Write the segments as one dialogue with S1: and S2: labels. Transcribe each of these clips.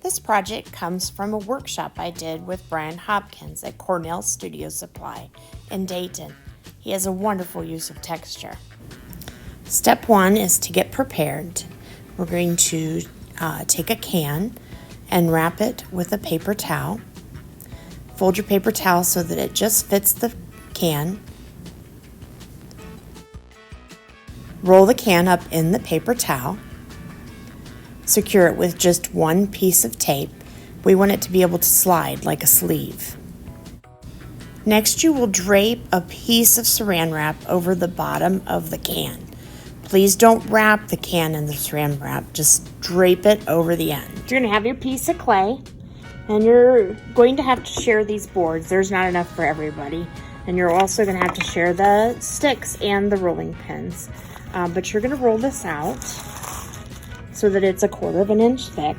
S1: This project comes from a workshop I did with Bryan Hopkins at Cornell Studio Supply in Dayton. He has a wonderful use of texture. Step 1 is to get prepared. We're going to take a can and wrap it with a paper towel. Fold your paper towel so that it just fits the can. Roll the can up in the paper towel. Secure it with just one piece of tape. We want it to be able to slide like a sleeve. Next, you will drape a piece of saran wrap over the bottom of the can. Please don't wrap the can in the saran wrap, just drape it over the end. You're going to have your piece of clay, and you're going to have to share these boards. There's not enough for everybody. And you're also going to have to share the sticks and the rolling pins. But you're going to roll this out so that it's 1/4 inch thick.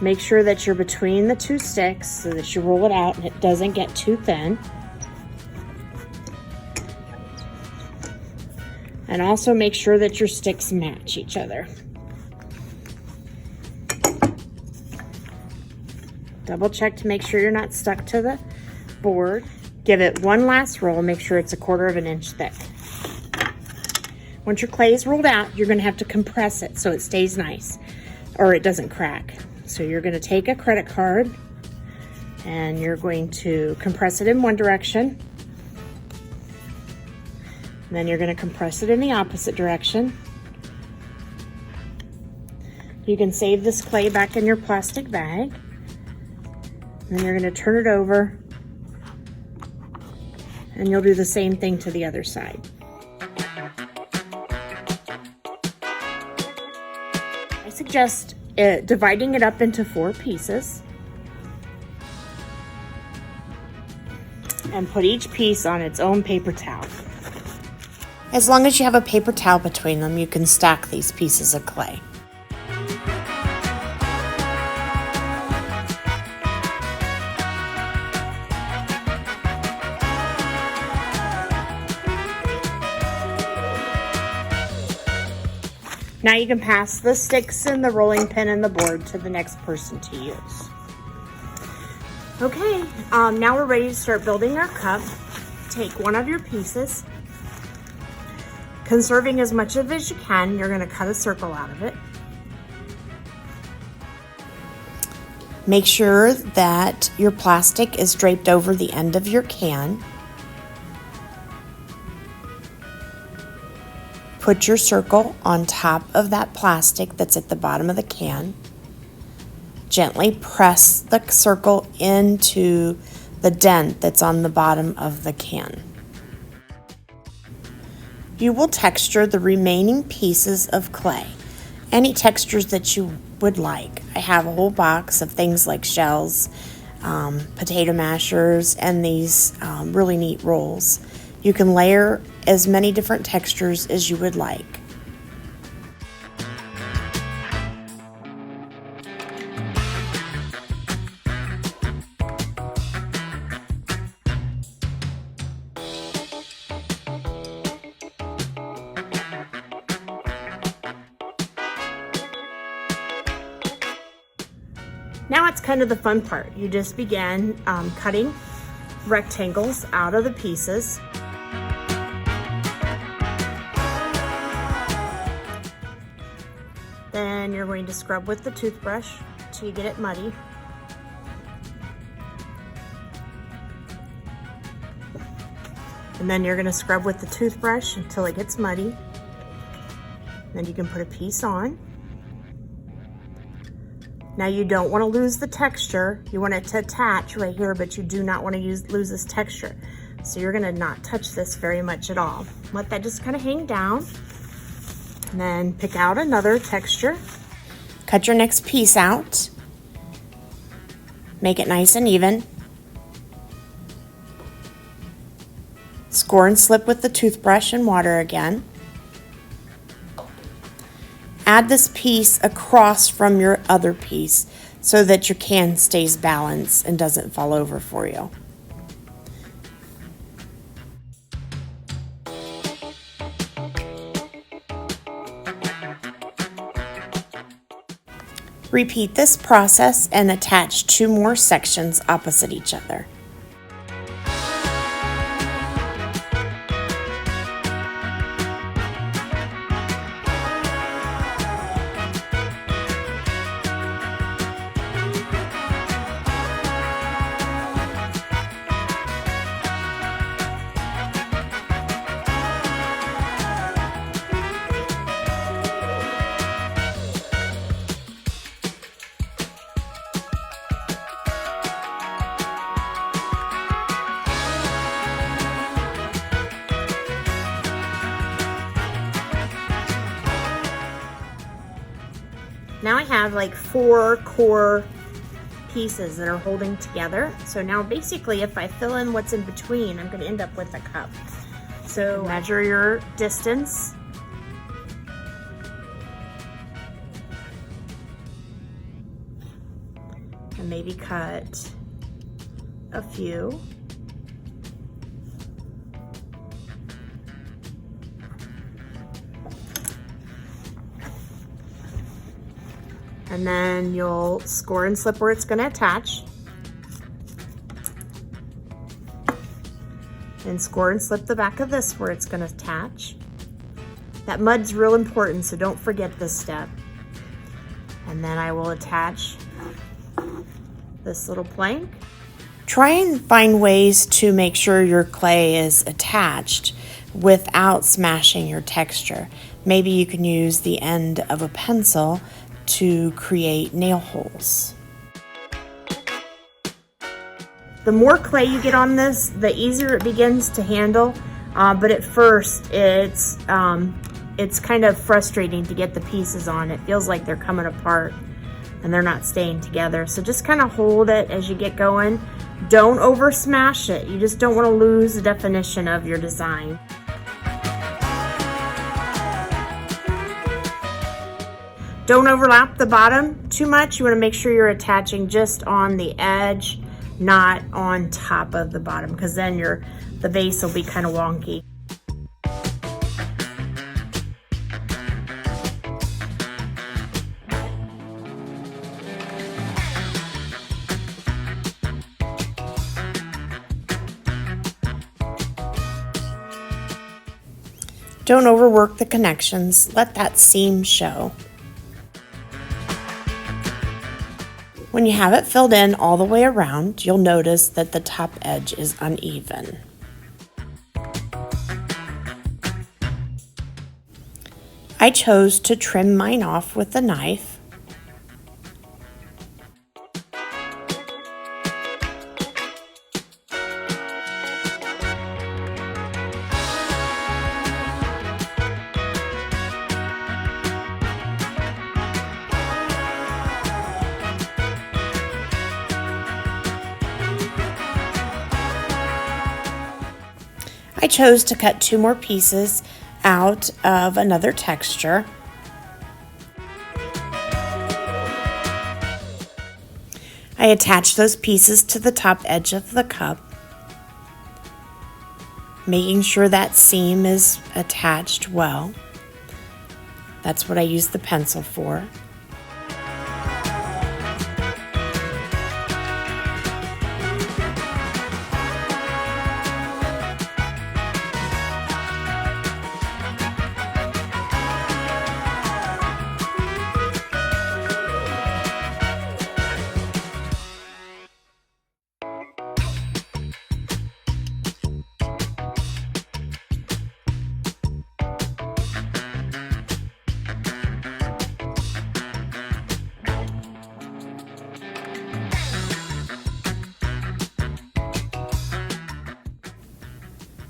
S1: Make sure that you're between the two sticks so that you roll it out and it doesn't get too thin. And also make sure that your sticks match each other. Double check to make sure you're not stuck to the board. Give it one last roll, make sure it's 1/4 inch thick. Once your clay is rolled out, you're going to have to compress it so it stays nice or it doesn't crack. So you're going to take a credit card and you're going to compress it in one direction. And then you're going to compress it in the opposite direction. You can save this clay back in your plastic bag. Then you're going to turn it over and you'll do the same thing to the other side. I suggest dividing it up into 4 pieces and put each piece on its own paper towel. As long as you have a paper towel between them, you can stack these pieces of clay. Now you can pass the sticks and the rolling pin and the board to the next person to use. Okay, now we're ready to start building our cup. Take one of your pieces. Conserving as much of it as you can, you're going to cut a circle out of it. Make sure that your plastic is draped over the end of your can. Put your circle on top of that plastic that's at the bottom of the can. Gently press the circle into the dent that's on the bottom of the can. You will texture the remaining pieces of clay, any textures that you would like. I have a whole box of things like shells, potato mashers, and these really neat rolls. You can layer as many different textures as you would like. Now it's kind of the fun part. You just begin cutting rectangles out of the pieces. Then you're going to scrub with the toothbrush till you get it muddy. And then you're going to scrub with the toothbrush until it gets muddy. Then you can put a piece on. Now you don't want to lose the texture. You want it to attach right here, but you do not want to lose this texture. So you're going to not touch this very much at all. Let that just kind of hang down. And then pick out another texture. Cut your next piece out. Make it nice and even. Score and slip with the toothbrush and water again. Add this piece across from your other piece so that your can stays balanced and doesn't fall over for you. Repeat this process and attach 2 more sections opposite each other. Now I have like 4 core pieces that are holding together. So now basically if I fill in what's in between, I'm going to end up with a cup. So measure your distance. And maybe cut a few. And then you'll score and slip where it's going to attach. And score and slip the back of this where it's going to attach. That mud's real important, so don't forget this step. And then I will attach this little plank. Try and find ways to make sure your clay is attached without smashing your texture. Maybe you can use the end of a pencil to create nail holes. The more clay you get on this, the easier it begins to handle, but at first it's kind of frustrating to get the pieces on. It feels like they're coming apart and they're not staying together. So just kind of hold it as you get going. Don't over smash it. You just don't want to lose the definition of your design. Don't overlap the bottom too much. You want to make sure you're attaching just on the edge, not on top of the bottom, because then the base will be kind of wonky. Don't overwork the connections. Let that seam show. When you have it filled in all the way around, you'll notice that the top edge is uneven. I chose to trim mine off with a knife. I chose to cut 2 more pieces out of another texture. I attached those pieces to the top edge of the cup, making sure that seam is attached well. That's what I use the pencil for.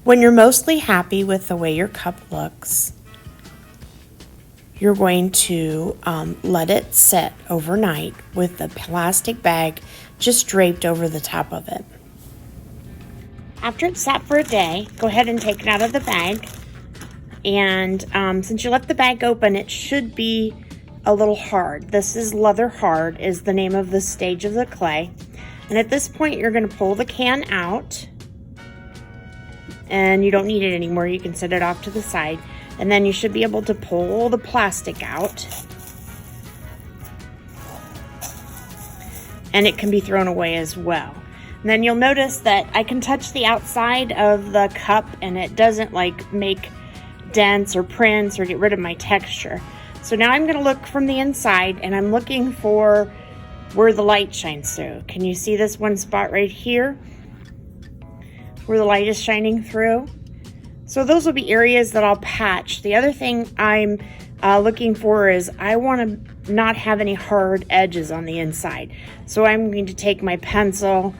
S1: When you're mostly happy with the way your cup looks, you're going to let it sit overnight with a plastic bag just draped over the top of it. After it's sat for a day, go ahead and take it out of the bag. And since you left the bag open, it should be a little hard. This is leather hard, is the name of the stage of the clay. And at this point, you're going to pull the can out. And you don't need it anymore. You can set it off to the side. And then you should be able to pull the plastic out. and it can be thrown away as well. And then you'll notice that I can touch the outside of the cup and it doesn't like make dents or prints or get rid of my texture. So now I'm going to look from the inside, and I'm looking for where the light shines through. Can you see this one spot right here where the light is shining through? So those will be areas that I'll patch. The other thing I'm looking for is I want to not have any hard edges on the inside. So I'm going to take my pencil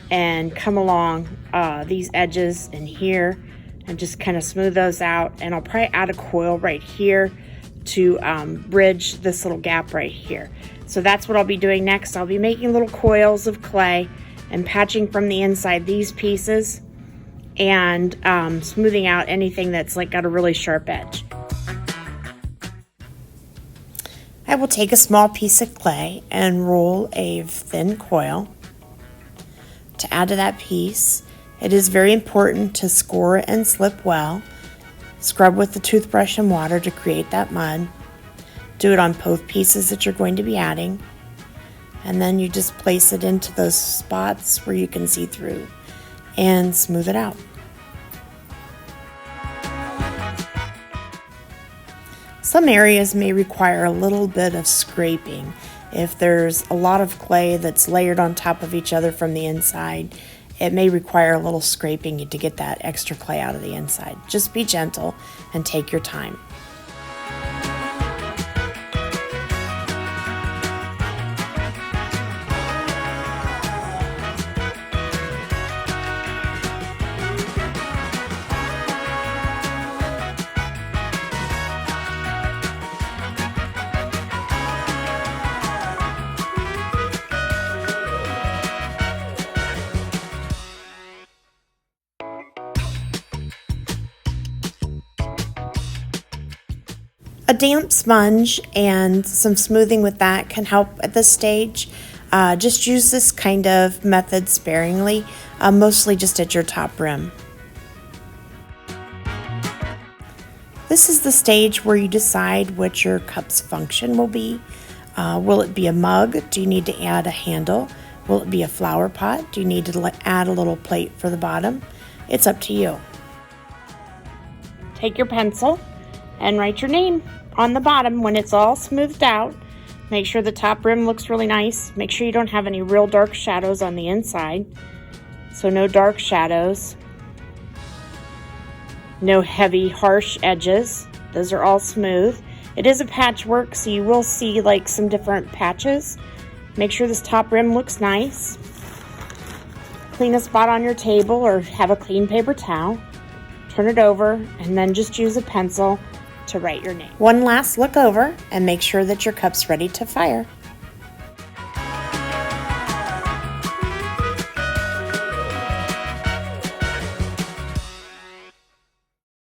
S1: and come along these edges in here and just kind of smooth those out. And I'll probably add a coil right here to bridge this little gap right here. So that's what I'll be doing next. I'll be making little coils of clay and patching from the inside these pieces and smoothing out anything that's like got a really sharp edge. I will take a small piece of clay and roll a thin coil to add to that piece. It is very important to score and slip well. Scrub with the toothbrush and water to create that mud. Do it on both pieces that you're going to be adding. And then you just place it into those spots where you can see through and smooth it out. Some areas may require a little bit of scraping. If there's a lot of clay that's layered on top of each other from the inside, it may require a little scraping to get that extra clay out of the inside. Just be gentle and take your time. A damp sponge and some smoothing with that can help at this stage. Just use this kind of method sparingly, mostly just at your top rim. This is the stage where you decide what your cup's function will be. Will it be a mug? Do you need to add a handle? Will it be a flower pot? Do you need to add a little plate for the bottom? It's up to you. Take your pencil and write your name on the bottom when it's all smoothed out. Make sure the top rim looks really nice. Make sure you don't have any real dark shadows on the inside. So no dark shadows. No heavy, harsh edges. Those are all smooth. It is a patchwork, so you will see like some different patches. Make sure this top rim looks nice. Clean a spot on your table or have a clean paper towel. Turn it over and then just use a pencil to write your name. One last look over and make sure that your cup's ready to fire.